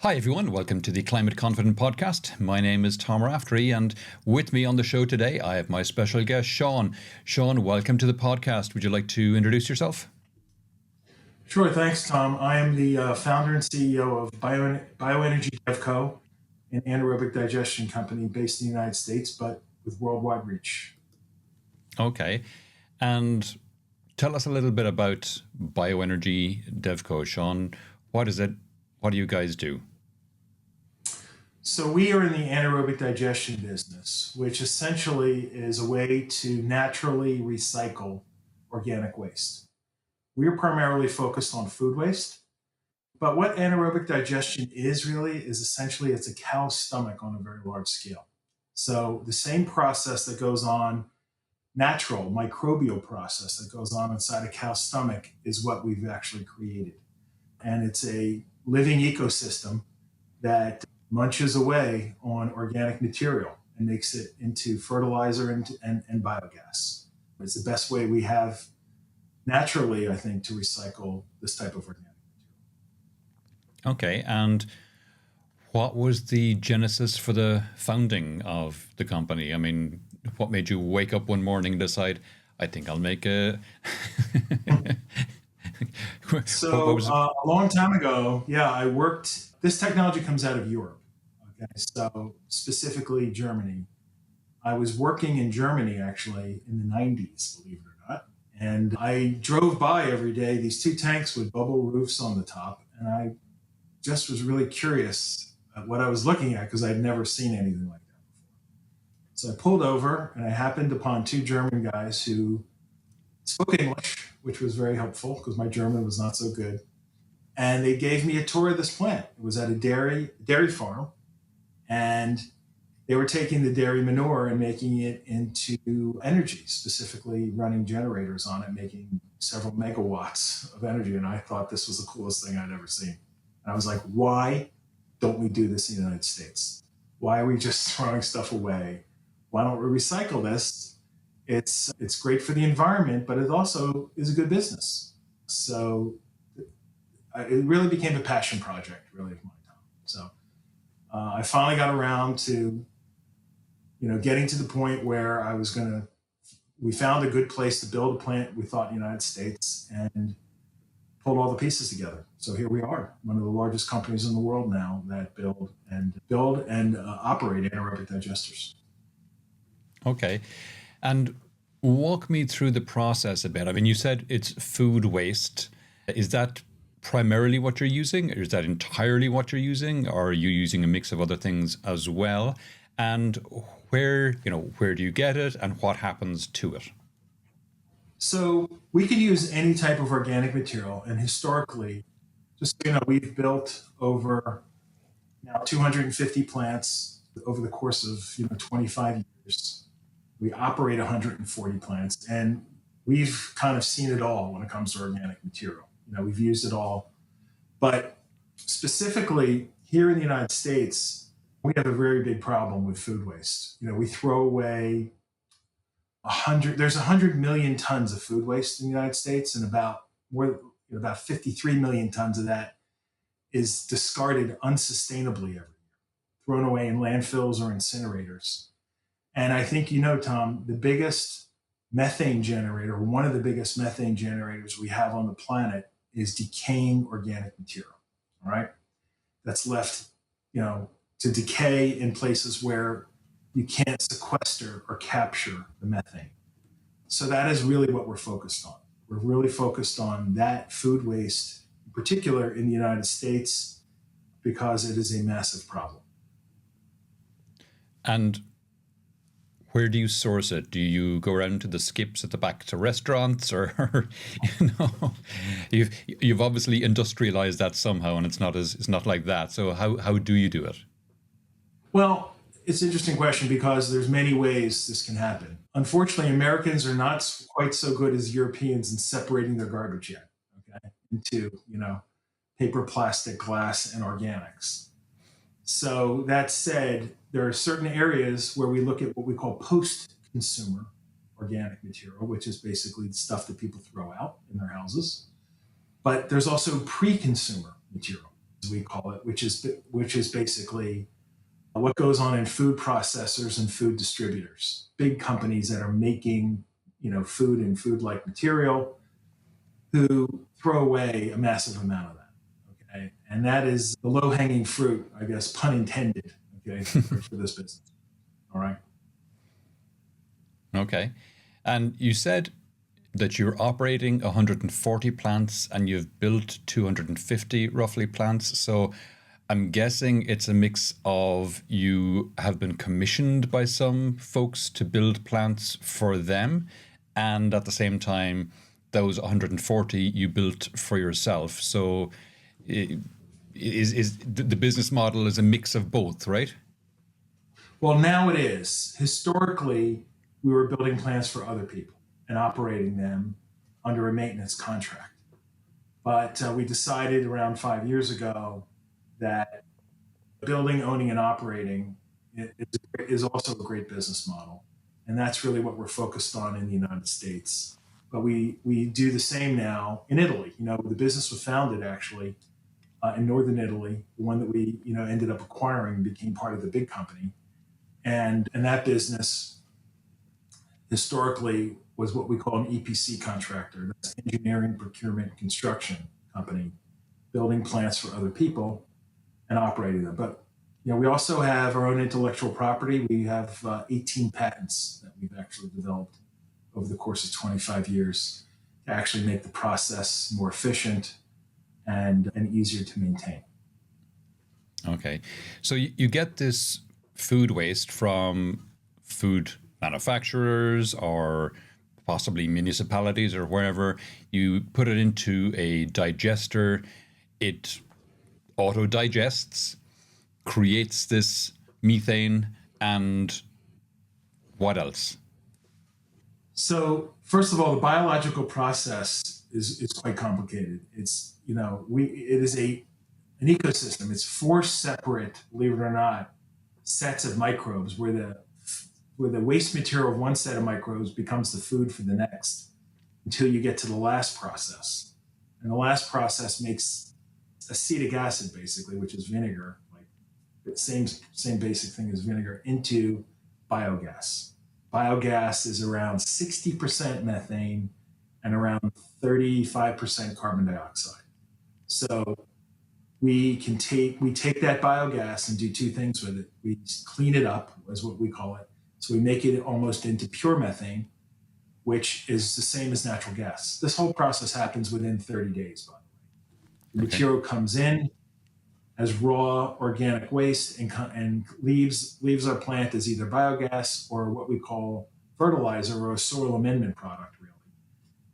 Hi everyone, welcome to the Climate Confident Podcast. My name is Tom Raftery, and with me on the show today I have my special guest Shawn. Shawn, welcome to the podcast. Would you like to introduce yourself? Sure, thanks, Tom. I am the founder and CEO of Bioenergy DevCo, an anaerobic digestion company based in the United States, but with worldwide reach. Okay, and tell us a little bit about Bioenergy DevCo, Shawn. What is it? What do you guys do? So we are in the anaerobic digestion business, which essentially is a way to naturally recycle organic waste. We are primarily focused on food waste, but what anaerobic digestion is really is essentially it's a cow's stomach on a very large scale. So the same process that goes on, natural microbial process that goes on inside a cow's stomach is what we've actually created. And it's a living ecosystem that munches away on organic material and makes it into fertilizer and biogas. It's the best way we have naturally, I think, to recycle this type of organic material. Okay, and what was the genesis for the founding of the company? I mean, what made you wake up one morning and decide, I think I'll make a... So a long time ago, I worked, this technology comes out of Europe. Okay, so specifically Germany. I was working in Germany actually in the 90s, believe it or not. And I drove by every day, these two tanks with bubble roofs on the top. And I just was really curious at what I was looking at because I'd never seen anything like that before. So I pulled over and I happened upon two German guys who spoke English, which was very helpful because my German was not so good. And they gave me a tour of this plant. It was at a dairy farm. And they were taking the dairy manure and making it into energy, specifically running generators on it, making several megawatts of energy. And I thought this was the coolest thing I'd ever seen. And I was like, why don't we do this in the United States? Why are we just throwing stuff away? Why don't we recycle this? It's great for the environment, but it also is a good business. So it really became a passion project, really, of mine, Tom. So I finally got around to, getting to the point where we found a good place to build a plant, we thought in the United States, and pulled all the pieces together. So here we are, one of the largest companies in the world now that build and operate anaerobic digesters. Okay. And walk me through the process a bit. I mean, you said it's food waste. Is that primarily what you're using? Or is that entirely what you're using? Or are you using a mix of other things as well? And where do you get it and what happens to it? So we could use any type of organic material. And historically, just so you know, we've built over now 250 plants over the course of 25 years. We operate 140 plants, and we've kind of seen it all when it comes to organic material. We've used it all. But specifically here in the United States, we have a very big problem with food waste. We throw away there's 100 million tons of food waste in the United States, and about 53 million tons of that is discarded unsustainably every year, thrown away in landfills or incinerators. And I think, Tom, the biggest methane generator, one of the biggest methane generators we have on the planet is decaying organic material, all right? That's left, to decay in places where you can't sequester or capture the methane. So that is really what we're focused on. We're really focused on that food waste, in particular in the United States, because it is a massive problem. And where do you source it? Do you go around to the skips at the back to restaurants, or you've obviously industrialized that somehow, and it's not like that. So how do you do it? Well, it's an interesting question because there's many ways this can happen. Unfortunately, Americans are not quite so good as Europeans in separating their garbage yet, okay, into paper, plastic, glass, and organics. So that said, there are certain areas where we look at what we call post-consumer organic material, which is basically the stuff that people throw out in their houses. But there's also pre-consumer material. as we call it, which is basically what goes on in food processors and food distributors, big companies that are making food and food-like material, who throw away a massive amount of that. Okay, and that is the low-hanging fruit, I guess, pun intended. Okay, for this business. All right. Okay, and you said that you're operating 140 plants and you've built 250 roughly plants. So I'm guessing it's a mix of you have been commissioned by some folks to build plants for them, and at the same time, those 140 you built for yourself. So is the business model is a mix of both, right? Well, now it is. Historically, we were building plants for other people and operating them under a maintenance contract. But we decided around 5 years ago that building, owning, and operating is also a great business model. And that's really what we're focused on in the United States. But we do the same now in Italy. The business was founded actually in northern Italy, the one that we ended up acquiring and became part of the big company. And that business historically was what we call an EPC contractor. That's engineering, procurement, construction company, building plants for other people and operating them. But we also have our own intellectual property. We have 18 patents that we've actually developed over the course of 25 years to actually make the process more efficient and easier to maintain. Okay. So you get this food waste from food manufacturers or possibly municipalities or wherever. You put it into a digester. It auto-digests, creates this methane, and what else? So first of all, the biological process is quite complicated. It's it is an ecosystem. It's 4 separate, believe it or not, sets of microbes where the waste material of one set of microbes becomes the food for the next until you get to the last process. And the last process makes acetic acid, basically, which is vinegar, like the same basic thing as vinegar, into biogas. Biogas is around 60% methane and around 35% carbon dioxide. So we take that biogas and do 2 things with it. We clean it up, is what we call it. So we make it almost into pure methane, which is the same as natural gas. This whole process happens within 30 days, by the way. The material comes in as raw organic waste and leaves our plant as either biogas or what we call fertilizer or a soil amendment product, really.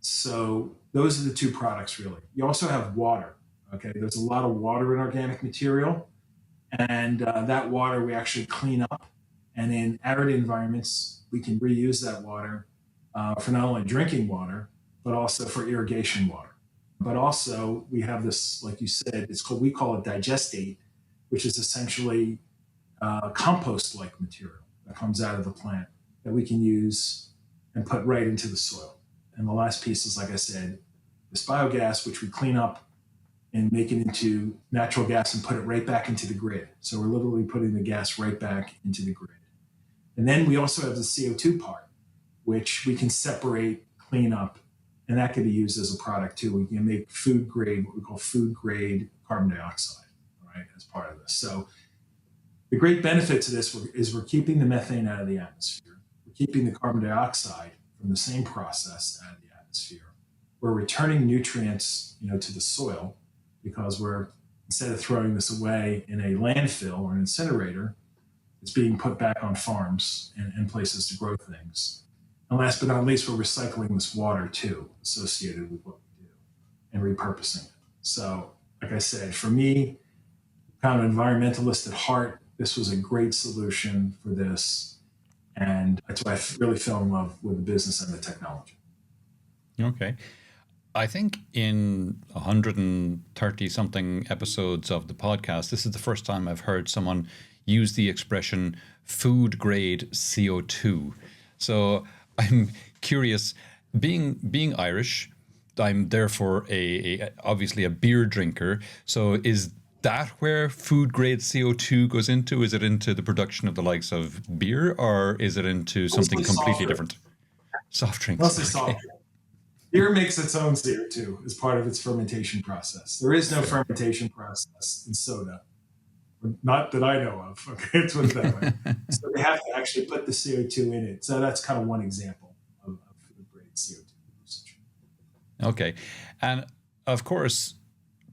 So those are the 2 products, really. You also have water. Okay, there's a lot of water in organic material, and that water we actually clean up. And in arid environments, we can reuse that water for not only drinking water, but also for irrigation water. But also we have this, like you said, we call it digestate, which is essentially compost-like material that comes out of the plant that we can use and put right into the soil. And the last piece is, like I said, this biogas, which we clean up and make it into natural gas and put it right back into the grid. So we're literally putting the gas right back into the grid. And then we also have the CO2 part, which we can separate, clean up, and that can be used as a product too. We can make food grade, what we call food grade carbon dioxide, right, as part of this. So the great benefit to this is we're keeping the methane out of the atmosphere. We're keeping the carbon dioxide from the same process out of the atmosphere. We're returning nutrients, to the soil, because instead of throwing this away in a landfill or an incinerator, it's being put back on farms and places to grow things. And last but not least, we're recycling this water too, associated with what we do, and repurposing it. So, like I said, for me, kind of an environmentalist at heart, this was a great solution for this. And that's why I really fell in love with the business and the technology. Okay. I think in 130 something episodes of the podcast, this is the first time I've heard someone use the expression food grade CO2. So I'm curious, being Irish, I'm therefore obviously a beer drinker. So is that where food grade CO2 goes into? Is it into the production of the likes of beer, or is it into something completely different? Soft drinks. Mostly soft drinks. Beer makes its own CO2 as part of its fermentation process. There is no fermentation process in soda. Not that I know of. Okay, let's put it that way. So they have to actually put the CO2 in it. So that's kind of one example of food grade CO2 usage. Okay. And of course,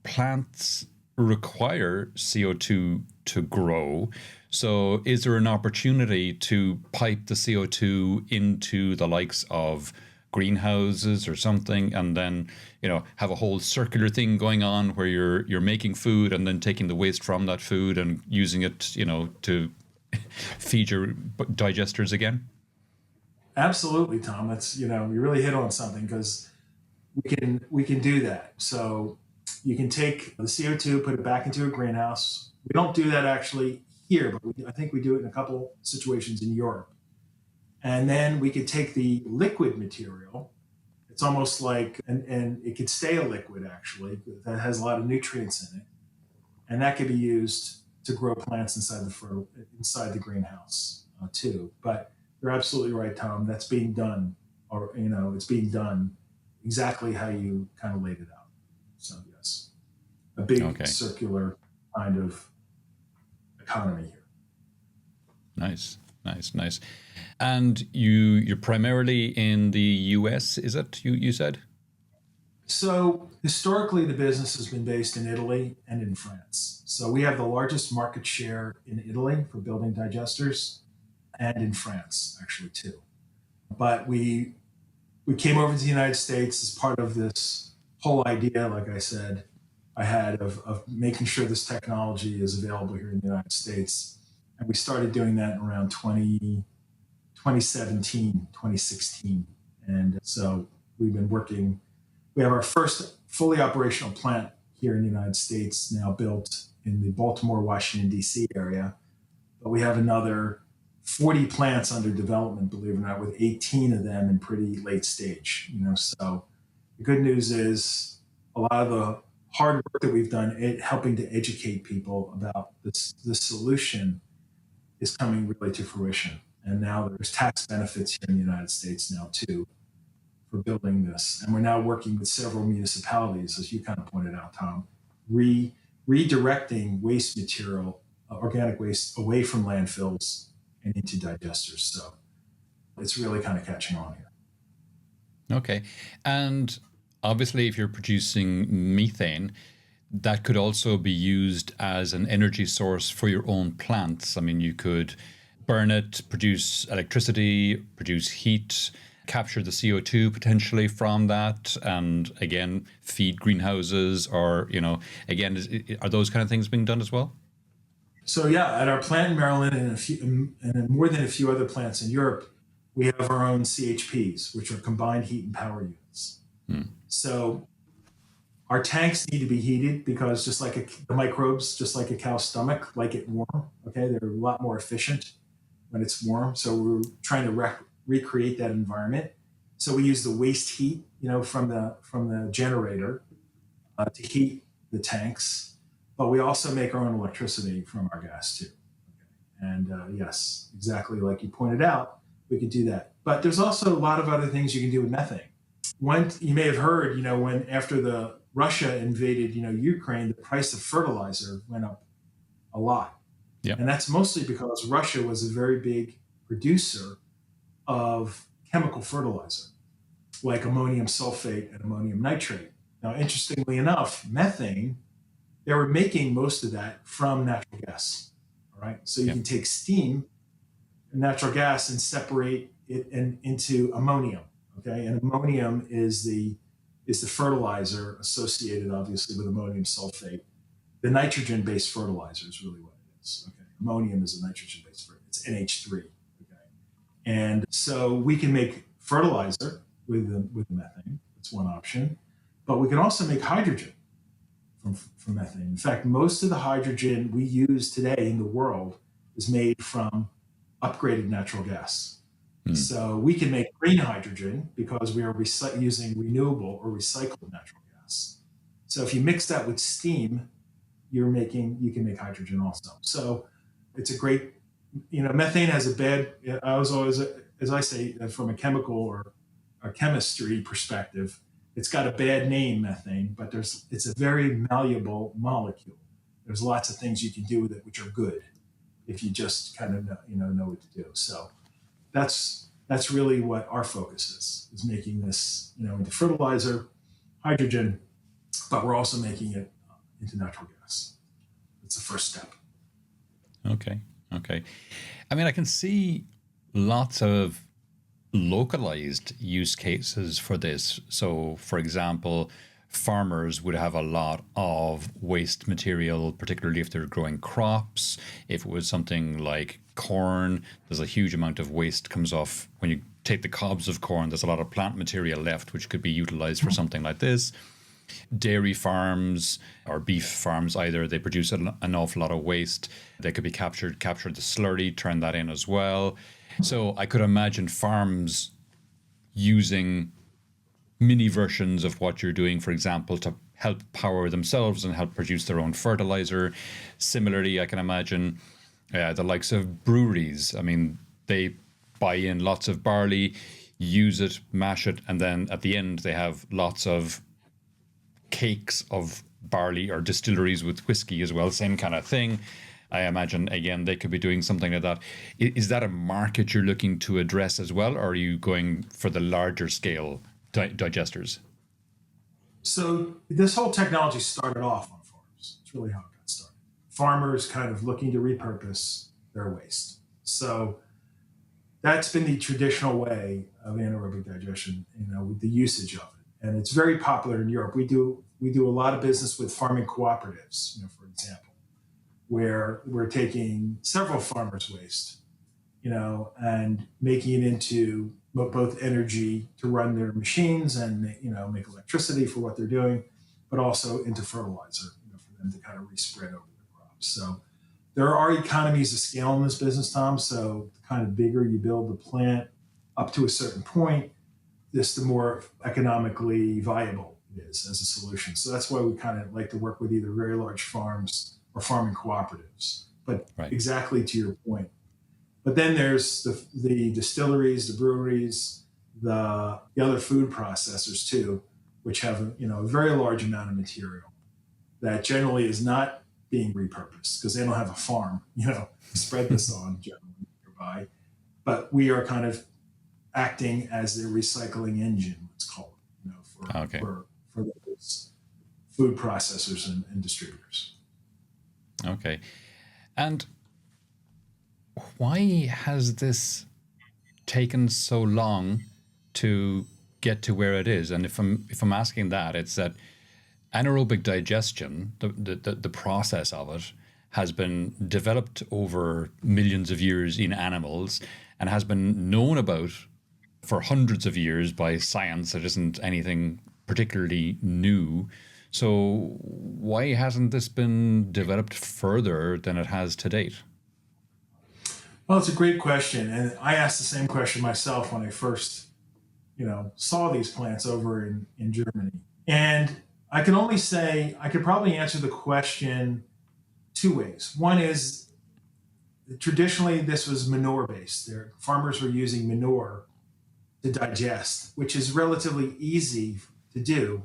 plants require CO2 to grow. So is there an opportunity to pipe the CO2 into the likes of greenhouses or something, and then have a whole circular thing going on where you're making food and then taking the waste from that food and using it to feed your digesters again? Absolutely, Tom. That's you really hit on something, because we can do that. So you can take the CO2, put it back into a greenhouse. We don't do that actually here, but I think we do it in a couple situations in Europe. And then we could take the liquid material. It's almost like, and it could stay a liquid actually, that has a lot of nutrients in it. And that could be used to grow plants inside the greenhouse too. But you're absolutely right, Tom. That's being done, or it's being done exactly how you kind of laid it out. So yes, a big circular kind of economy here. Nice. And you're primarily in the US, is it? You said? So historically, the business has been based in Italy and in France. So we have the largest market share in Italy for building digesters, and in France actually too. But we came over to the United States as part of this whole idea, like I said, I had of making sure this technology is available here in the United States. And we started doing that in around 2017, 2016. And so we've been working. We have our first fully operational plant here in the United States now built in the Baltimore, Washington, D.C. area. But we have another 40 plants under development, believe it or not, with 18 of them in pretty late stage. So the good news is a lot of the hard work that we've done helping to educate people about this solution is coming really to fruition. And now there's tax benefits here in the United States now too for building this. And we're now working with several municipalities, as you kind of pointed out, Tom, redirecting waste material, organic waste, away from landfills and into digesters. So it's really kind of catching on here. Okay. And obviously, if you're producing methane, that could also be used as an energy source for your own plants. I mean, you could burn it, produce electricity, produce heat, capture the CO2 potentially from that, and again, feed greenhouses, or, again, are those kind of things being done as well? So yeah, at our plant in Maryland and more than a few other plants in Europe, we have our own CHPs, which are combined heat and power units. So our tanks need to be heated because just like the microbes, just like a cow's stomach, like it warm. Okay, they're a lot more efficient when it's warm. So we're trying to recreate that environment. So we use the waste heat, from the generator to heat the tanks. But we also make our own electricity from our gas too. Okay. And yes, exactly like you pointed out, we could do that. But there's also a lot of other things you can do with methane. One, you may have heard, when after the Russia invaded, Ukraine, the price of fertilizer went up a lot. Yep. And that's mostly because Russia was a very big producer of chemical fertilizer, like ammonium sulfate and ammonium nitrate. Now, interestingly enough, methane, they were making most of that from natural gas. All right. So you can take steam and natural gas and separate it into ammonium. Okay. And ammonium is the fertilizer associated, obviously, with ammonium sulfate. The nitrogen-based fertilizer is really what it is. Okay. Ammonium is a nitrogen-based fertilizer. It's NH3. Okay. And so we can make fertilizer with methane. That's one option. But we can also make hydrogen from methane. In fact, most of the hydrogen we use today in the world is made from upgraded natural gas. So we can make green hydrogen because we are using renewable or recycled natural gas. So if you mix that with steam, you can make hydrogen also. So it's a great, methane has a bad, I was always, as I say, from a chemical or a chemistry perspective, it's got a bad name, methane, but it's a very malleable molecule. There's lots of things you can do with it, which are good if you just kind of know what to do. So that's really what our focus is making this, into fertilizer, hydrogen, but we're also making it into natural gas. It's the first step. Okay. I mean, I can see lots of localized use cases for this. So, for example, farmers would have a lot of waste material, particularly if they're growing crops. If it was something like corn, there's a huge amount of waste comes off when you take the cobs of corn. There's a lot of plant material left, which could be utilized for something like this. Dairy farms or beef farms, either they produce an awful lot of waste. They could be capture the slurry, turn that in as well. So I could imagine farms using mini versions of what you're doing, for example, to help power themselves and help produce their own fertilizer. Similarly, I can imagine the likes of breweries. I mean, they buy in lots of barley, use it, mash it, and then at the end they have lots of cakes of barley, or distilleries with whiskey as well, same kind of thing. I imagine, again, they could be doing something like that. Is that a market you're looking to address as well, or are you going for the larger scale digesters? So this whole technology started off on farms. It's really how it got started. Farmers kind of looking to repurpose their waste. So that's been the traditional way of anaerobic digestion, with the usage of it. And it's very popular in Europe. We do a lot of business with farming cooperatives, for example, where we're taking several farmers' waste, and making it into both energy to run their machines and, make electricity for what they're doing, but also into fertilizer, for them to kind of respread over the crops. So there are economies of scale in this business, Tom. So the kind of bigger you build the plant up to a certain point, the more economically viable it is as a solution. So that's why we kind of like to work with either very large farms or farming cooperatives. But right. Exactly to your point. But then there's the distilleries, the breweries, the other food processors too, which have a very large amount of material that generally is not being repurposed because they don't have a farm, to spread this on generally nearby. But we are kind of acting as their recycling engine, let's call it, for those food processors and distributors. Okay. And why has this taken so long to get to where it is? And if I'm asking that, it's that anaerobic digestion, the process of it, has been developed over millions of years in animals and has been known about for hundreds of years by science. It isn't anything particularly new. So why hasn't this been developed further than it has to date? Well, it's a great question. And I asked the same question myself when I first, saw these plants over in Germany. And I can only say, I could probably answer the question two ways. One is, traditionally, this was manure-based. Farmers were using manure to digest, which is relatively easy to do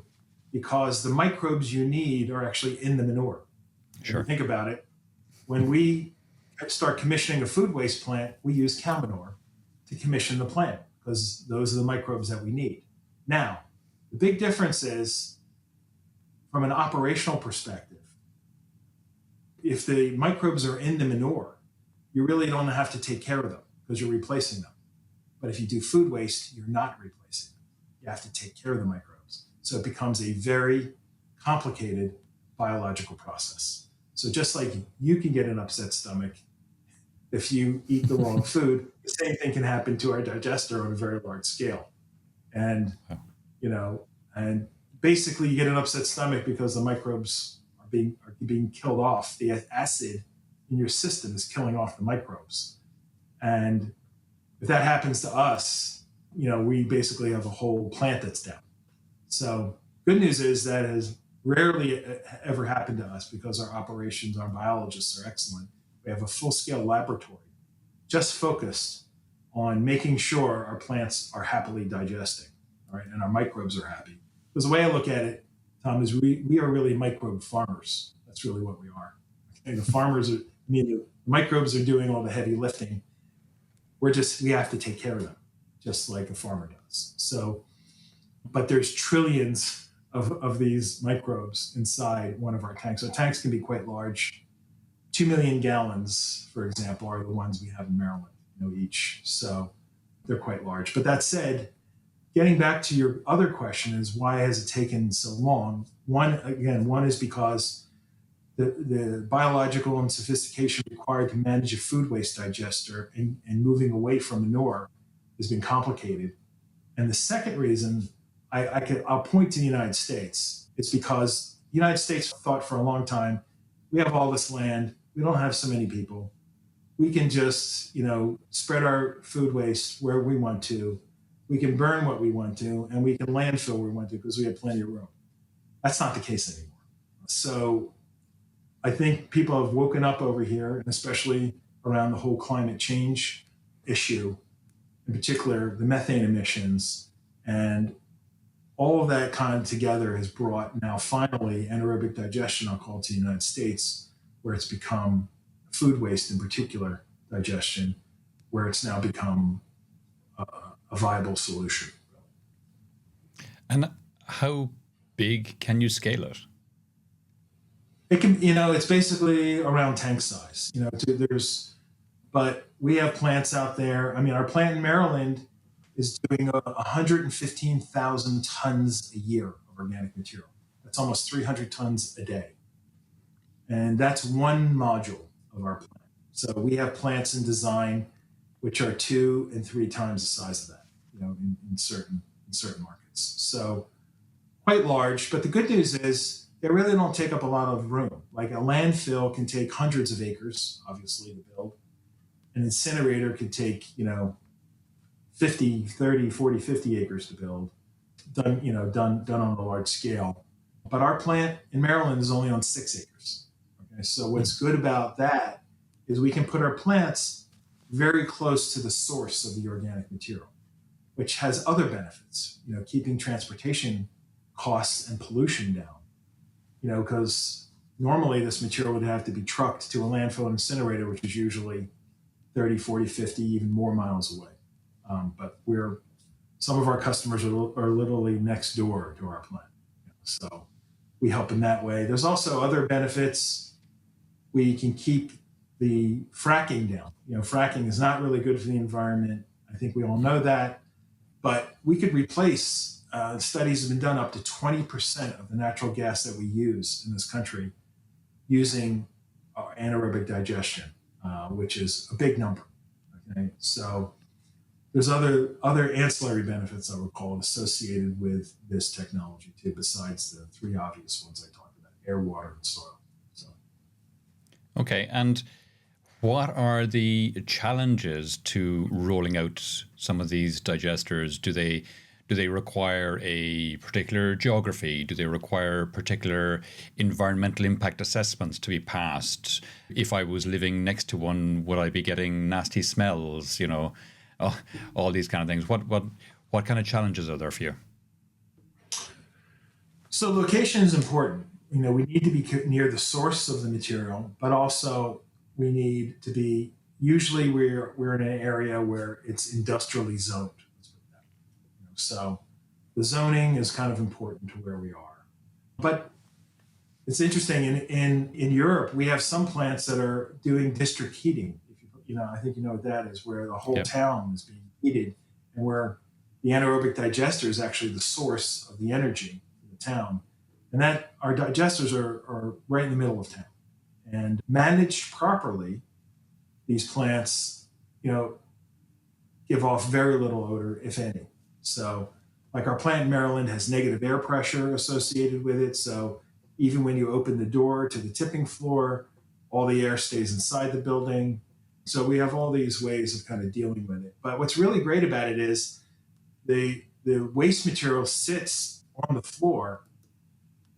because the microbes you need are actually in the manure. Sure. If you think about it, when we start commissioning a food waste plant, we use cow manure to commission the plant because those are the microbes that we need. Now, the big difference is from an operational perspective, if the microbes are in the manure, you really don't have to take care of them because you're replacing them. But if you do food waste, you're not replacing them. You have to take care of the microbes. So it becomes a very complicated biological process. So just like you can get an upset stomach if you eat the wrong food, the same thing can happen to our digester on a very large scale. And, and basically you get an upset stomach because the microbes are being killed off. The acid in your system is killing off the microbes. And if that happens to us, we basically have a whole plant that's down. So good news is that as rarely ever happened to us because our operations, our biologists are excellent. We have a full-scale laboratory just focused on making sure our plants are happily digesting, all right, and our microbes are happy. Because the way I look at it, Tom, is we are really microbe farmers. That's really what we are. Okay? The farmers are, the microbes are doing all the heavy lifting. We have to take care of them, just like a farmer does. So, but there's trillions of these microbes inside one of our tanks. So tanks can be quite large. 2 million gallons, for example, are the ones we have in Maryland, each. So they're quite large. But that said, getting back to your other question is why has it taken so long? One is because the biological and sophistication required to manage a food waste digester and moving away from manure has been complicated. And the second reason I'll point to the United States. It's because the United States thought for a long time, we have all this land, we don't have so many people. We can just, spread our food waste where we want to. We can burn what we want to, and we can landfill where we want to because we have plenty of room. That's not the case anymore. So I think people have woken up over here, and especially around the whole climate change issue, in particular, the methane emissions, and all of that kind of together has brought now finally anaerobic digestion, I'll call it, to the United States, where it's become food waste in particular digestion, where it's now become a viable solution. And how big can you scale it? It can, it's basically around tank size. But we have plants out there. I mean, our plant in Maryland is doing 115,000 tons a year of organic material. That's almost 300 tons a day. And that's one module of our plant. So we have plants in design which are 2 and 3 times the size of that, in certain markets. So quite large. But the good news is they really don't take up a lot of room. Like a landfill can take hundreds of acres, obviously, to build. An incinerator could take, 50, 30, 40, 50 acres to build, done on a large scale. But our plant in Maryland is only on 6 acres. Okay, so what's good about that is we can put our plants very close to the source of the organic material, which has other benefits, keeping transportation costs and pollution down, because normally this material would have to be trucked to a landfill and incinerator, which is usually 30, 40, 50, even more miles away. But some of our customers are literally next door to our plant. So we help in that way. There's also other benefits. We can keep the fracking down. Fracking is not really good for the environment. I think we all know that. But we could replace, studies have been done, up to 20% of the natural gas that we use in this country using anaerobic digestion, which is a big number. Okay, so there's other ancillary benefits, I would call it, associated with this technology too, besides the 3 obvious ones I talked about: air, water, and soil. So. Okay, and what are the challenges to rolling out some of these digesters? Do they require a particular geography? Do they require particular environmental impact assessments to be passed? If I was living next to one, would I be getting nasty smells? All these kind of things. What kind of challenges are there for you? So location is important. We need to be near the source of the material, but also we need to be, usually we're in an area where it's industrially zoned. So the zoning is kind of important to where we are. But it's interesting, in Europe, we have some plants that are doing district heating. I think you know what that is, where the whole town is being heated, and where the anaerobic digester is actually the source of the energy in the town. And that our digesters are right in the middle of town. And managed properly, these plants, give off very little odor, if any. So like our plant in Maryland has negative air pressure associated with it. So even when you open the door to the tipping floor, all the air stays inside the building. So we have all these ways of kind of dealing with it. But what's really great about it is the waste material sits on the floor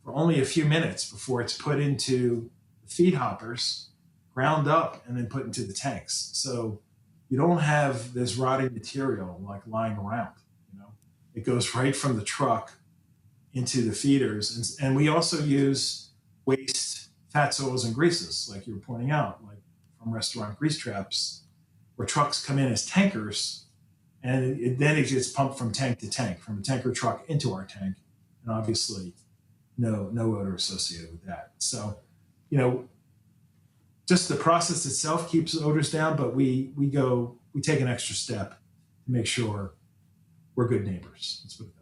for only a few minutes before it's put into the feed hoppers, ground up, and then put into the tanks. So you don't have this rotting material like lying around. It goes right from the truck into the feeders. And we also use waste fats, oils, and greases, like you were pointing out, like from restaurant grease traps, where trucks come in as tankers, and then it gets pumped from tank to tank, from a tanker truck into our tank. And obviously, no odor associated with that. So, just the process itself keeps odors down, but we take an extra step to make sure we're good neighbors. Let's put it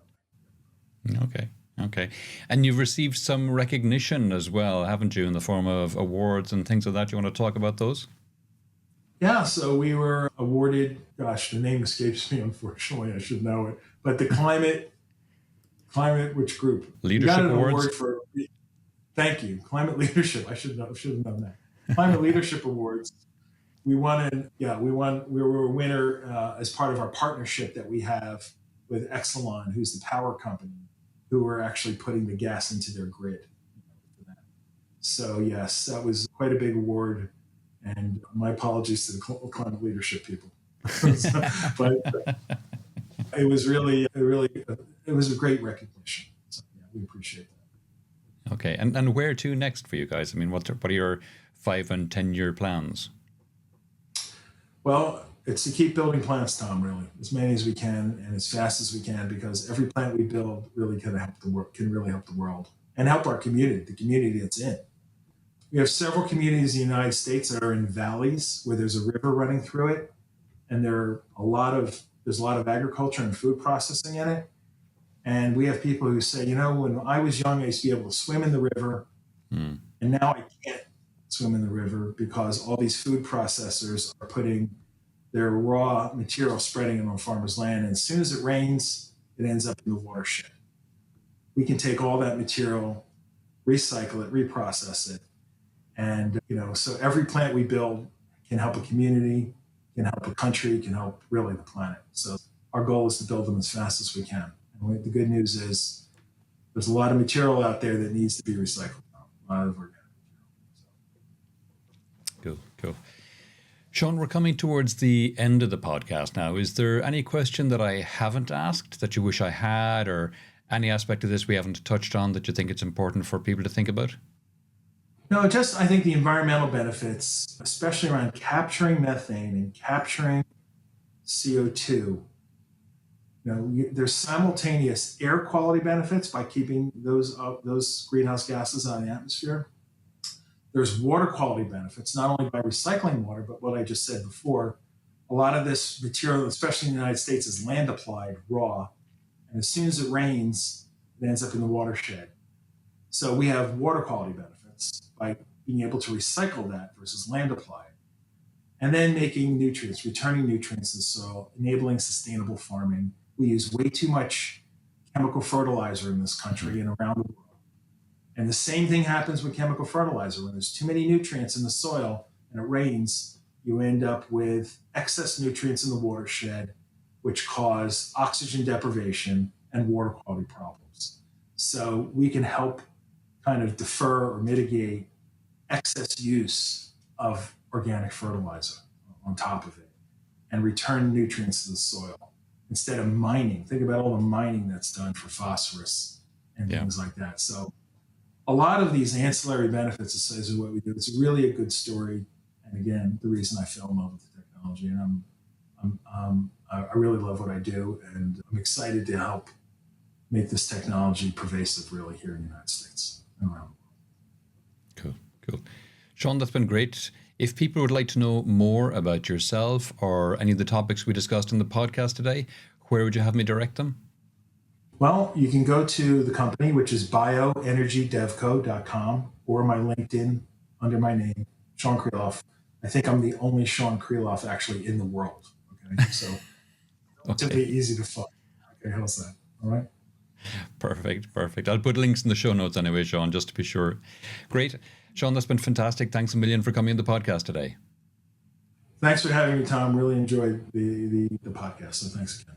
that way. Okay. And you've received some recognition as well, haven't you, in the form of awards and things like that? You want to talk about those? Yeah, so we were awarded, gosh, the name escapes me, unfortunately, I should know it, but the climate, which group? Leadership we got an Awards. Award thank you, climate leadership. I should have known that. Climate Leadership Awards. We won. We were a winner as part of our partnership that we have with Exelon, who's the power company, who are actually putting the gas into their grid. So yes, that was quite a big award. And my apologies to the climate leadership people. But it was it was a great recognition. So yeah, we appreciate that. Okay, and where to next for you guys? I mean, what are your 5 and 10 year plans? Well, it's to keep building plants, Tom, really, as many as we can and as fast as we can, because every plant we build really can really help the world and help our community, the community it's in. We have several communities in the United States that are in valleys where there's a river running through it, and there's a lot of agriculture and food processing in it. And we have people who say, when I was young, I used to be able to swim in the river, and now I can't swim in the river because all these food processors are putting their raw material, spreading it on farmers' land. And as soon as it rains, it ends up in the watershed. We can take all that material, recycle it, reprocess it. And, so every plant we build can help a community, can help a country, can help really the planet. So our goal is to build them as fast as we can. And the good news is there's a lot of material out there that needs to be recycled. A lot of organic material. Cool. Shawn, we're coming towards the end of the podcast now. Is there any question that I haven't asked that you wish I had, or any aspect of this we haven't touched on that you think it's important for people to think about? No, I think the environmental benefits, especially around capturing methane and capturing CO2. There's simultaneous air quality benefits by keeping those greenhouse gases out of the atmosphere. There's water quality benefits, not only by recycling water, but what I just said before. A lot of this material, especially in the United States, is land applied, raw. And as soon as it rains, it ends up in the watershed. So we have water quality benefits by being able to recycle that versus land applied. And then making nutrients, returning nutrients to the soil, enabling sustainable farming. We use way too much chemical fertilizer in this country and around the world. And the same thing happens with chemical fertilizer. When there's too many nutrients in the soil and it rains, you end up with excess nutrients in the watershed, which cause oxygen deprivation and water quality problems. So we can help kind of defer or mitigate excess use of organic fertilizer on top of it and return nutrients to the soil instead of mining. Think about all the mining that's done for phosphorus and things like that. So a lot of these ancillary benefits associated with what we do, it's really a good story. And again, the reason I fell in love with the technology, and I really love what I do, and I'm excited to help make this technology pervasive really here in the United States and around the world. Cool. Shawn, that's been great. If people would like to know more about yourself or any of the topics we discussed in the podcast today, where would you have me direct them? Well, you can go to the company, which is bioenergydevco.com, or my LinkedIn under my name, Shawn Kreloff. I think I'm the only Shawn Kreloff actually in the world. Okay, so relatively easy to find. Okay, how's that? All right. Perfect. I'll put links in the show notes anyway, Shawn, just to be sure. Great. Shawn, that's been fantastic. Thanks a million for coming on the podcast today. Thanks for having me, Tom. Really enjoyed the podcast. So thanks again.